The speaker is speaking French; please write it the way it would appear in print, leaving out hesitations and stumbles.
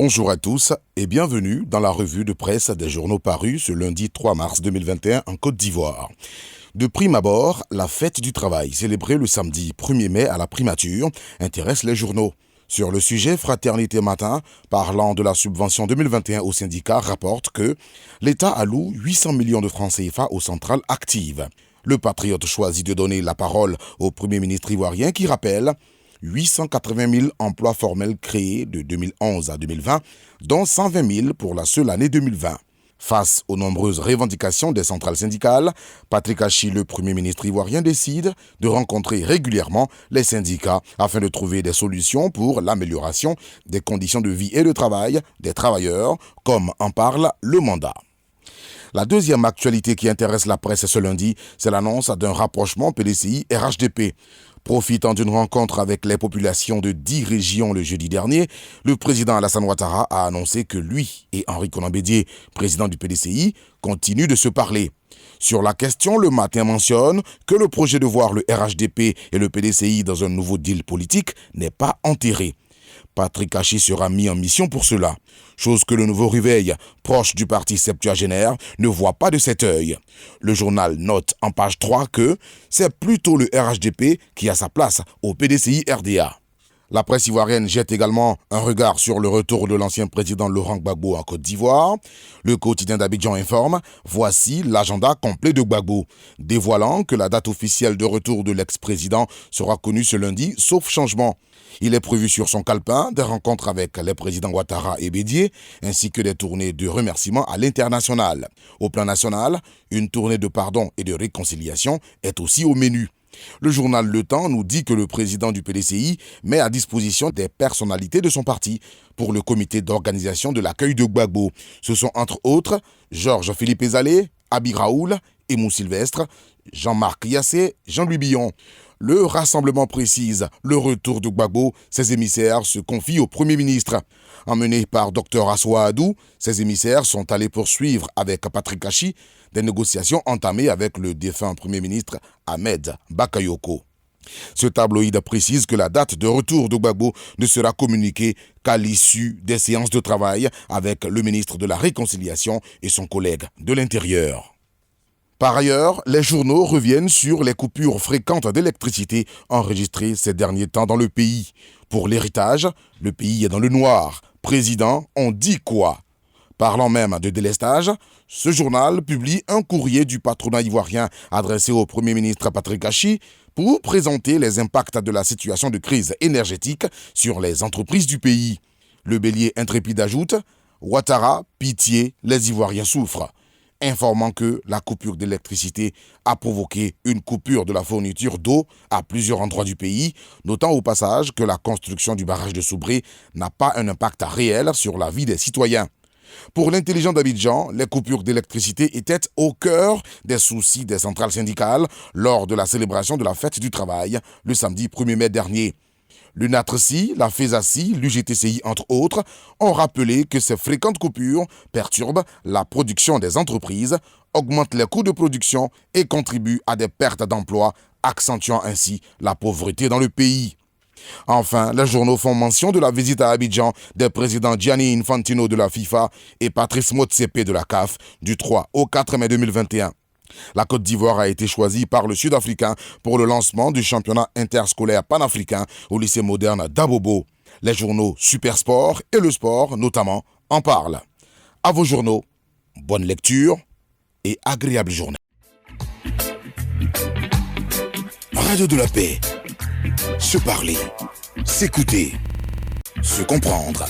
Bonjour à tous et bienvenue dans la revue de presse des journaux parus ce lundi 3 mars 2021 en Côte d'Ivoire. De prime abord, la fête du travail, célébrée le samedi 1er mai à la primature, intéresse les journaux. Sur le sujet, Fraternité Matin, parlant de la subvention 2021 aux syndicats, rapporte que l'État alloue 800 millions de francs CFA aux centrales actives. Le Patriote choisit de donner la parole au Premier ministre ivoirien qui rappelle 880 000 emplois formels créés de 2011 à 2020, dont 120 000 pour la seule année 2020. Face aux nombreuses revendications des centrales syndicales, Patrick Achi, le Premier ministre ivoirien, décide de rencontrer régulièrement les syndicats afin de trouver des solutions pour l'amélioration des conditions de vie et de travail des travailleurs, comme en parle le mandat. La deuxième actualité qui intéresse la presse ce lundi, c'est l'annonce d'un rapprochement PDCI-RHDP. Profitant d'une rencontre avec les populations de 10 régions le jeudi dernier, le président Alassane Ouattara a annoncé que lui et Henri Konan Bédié, président du PDCI, continuent de se parler. Sur la question, le Matin mentionne que le projet de voir le RHDP et le PDCI dans un nouveau deal politique n'est pas enterré. Patrick Achi sera mis en mission pour cela, chose que le Nouveau Réveil, proche du parti septuagénaire, ne voit pas de cet œil. Le journal note en page 3 que c'est plutôt le RHDP qui a sa place au PDCI-RDA. La presse ivoirienne jette également un regard sur le retour de l'ancien président Laurent Gbagbo en Côte d'Ivoire. Le quotidien d'Abidjan informe « Voici l'agenda complet de Gbagbo », dévoilant que la date officielle de retour de l'ex-président sera connue ce lundi, sauf changement. Il est prévu sur son calepin des rencontres avec les présidents Ouattara et Bédié, ainsi que des tournées de remerciements à l'international. Au plan national, une tournée de pardon et de réconciliation est aussi au menu. Le journal Le Temps nous dit que le président du PDCI met à disposition des personnalités de son parti pour le comité d'organisation de l'accueil de Gbagbo. Ce sont entre autres Georges-Philippe Ezalé, Abi Raoul, Emou Sylvestre, Jean-Marc Yassé, Jean-Louis Billon. Le rassemblement précise le retour de Gbagbo. Ses émissaires se confient au Premier ministre. Emmenés par Dr Assoa Adou, ces émissaires sont allés poursuivre avec Patrick Achi des négociations entamées avec le défunt Premier ministre Ahmed Bakayoko. Ce tabloïd précise que la date de retour de Gbagbo ne sera communiquée qu'à l'issue des séances de travail avec le ministre de la Réconciliation et son collègue de l'Intérieur. Par ailleurs, les journaux reviennent sur les coupures fréquentes d'électricité enregistrées ces derniers temps dans le pays. Pour l'héritage, le pays est dans le noir. Président, on dit quoi? Parlant même de délestage, ce journal publie un courrier du patronat ivoirien adressé au Premier ministre Patrick Achi pour présenter les impacts de la situation de crise énergétique sur les entreprises du pays. Le Bélier intrépide ajoute « Ouattara, pitié, les Ivoiriens souffrent », informant que la coupure d'électricité a provoqué une coupure de la fourniture d'eau à plusieurs endroits du pays, notant au passage que la construction du barrage de Soubré n'a pas un impact réel sur la vie des citoyens. Pour l'intelligent d'Abidjan, les coupures d'électricité étaient au cœur des soucis des centrales syndicales lors de la célébration de la fête du travail le samedi 1er mai dernier. L'UNATRCI, la FESACI, l'UGTCI, entre autres, ont rappelé que ces fréquentes coupures perturbent la production des entreprises, augmentent les coûts de production et contribuent à des pertes d'emplois, accentuant ainsi la pauvreté dans le pays. Enfin, les journaux font mention de la visite à Abidjan des présidents Gianni Infantino de la FIFA et Patrice Motsepe de la CAF du 3 au 4 mai 2021. La Côte d'Ivoire a été choisie par le Sud-Africain pour le lancement du championnat interscolaire panafricain au lycée moderne d'Abobo. Les journaux Super Sport et Le Sport, notamment, en parlent. À vos journaux, bonne lecture et agréable journée. Radio de la paix. Se parler, s'écouter, se comprendre.